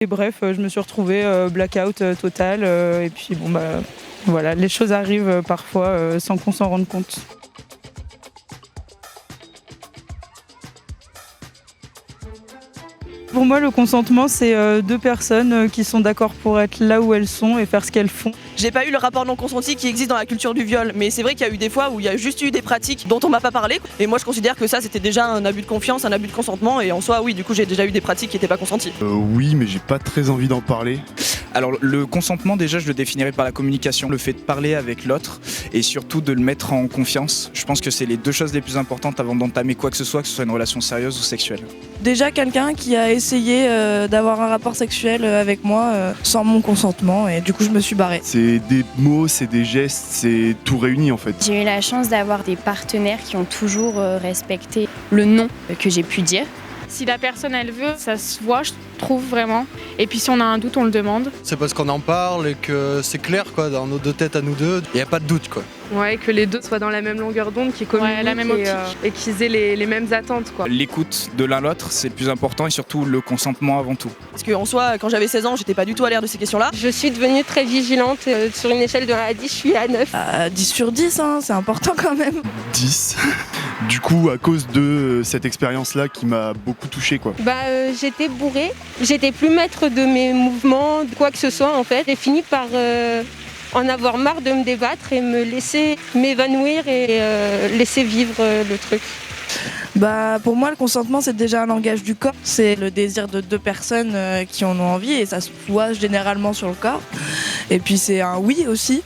Et bref, je me suis retrouvée blackout total. Et puis bon bah voilà, les choses arrivent parfois sans qu'on s'en rende compte. Pour moi, le consentement, c'est deux personnes qui sont d'accord pour être là où elles sont et faire ce qu'elles font. J'ai pas eu le rapport non consenti qui existe dans la culture du viol, mais c'est vrai qu'il y a eu des fois où il y a juste eu des pratiques dont on m'a pas parlé. Et moi, je considère que ça, c'était déjà un abus de confiance, un abus de consentement. Et en soi, oui, du coup, j'ai déjà eu des pratiques qui n'étaient pas consenties. Oui, mais j'ai pas très envie d'en parler. Alors le consentement, déjà je le définirais par la communication, le fait de parler avec l'autre et surtout de le mettre en confiance. Je pense que c'est les deux choses les plus importantes avant d'entamer quoi que ce soit une relation sérieuse ou sexuelle. Déjà quelqu'un qui a essayé d'avoir un rapport sexuel avec moi sans mon consentement et du coup je me suis barrée. C'est des mots, c'est des gestes, c'est tout réuni en fait. J'ai eu la chance d'avoir des partenaires qui ont toujours respecté le non que j'ai pu dire. Si la personne elle veut, ça se voit, je trouve vraiment. Et puis si on a un doute, on le demande. C'est parce qu'on en parle et que c'est clair quoi, dans nos deux têtes à nous deux, il n'y a pas de doute quoi. Ouais, que les deux soient dans la même longueur d'onde, qu'ils communiquent la même optique. Et qu'ils aient les mêmes attentes quoi. L'écoute de l'un l'autre, c'est le plus important et surtout le consentement avant tout. Parce qu'en soi, quand j'avais 16 ans, j'étais pas du tout à l'air de ces questions-là. Je suis devenue très vigilante. Sur une échelle de 1 à 10, je suis à 9. 10 sur 10, hein, c'est important quand même. 10. Du coup, à cause de cette expérience-là qui m'a beaucoup touché quoi. J'étais bourrée. J'étais plus maître de mes mouvements, de quoi que ce soit en fait. J'ai fini par en avoir marre de me débattre et me laisser m'évanouir et laisser vivre le truc. Pour moi, le consentement, c'est déjà un langage du corps. C'est le désir de deux personnes qui en ont envie et ça se voit généralement sur le corps. Et puis c'est un oui aussi.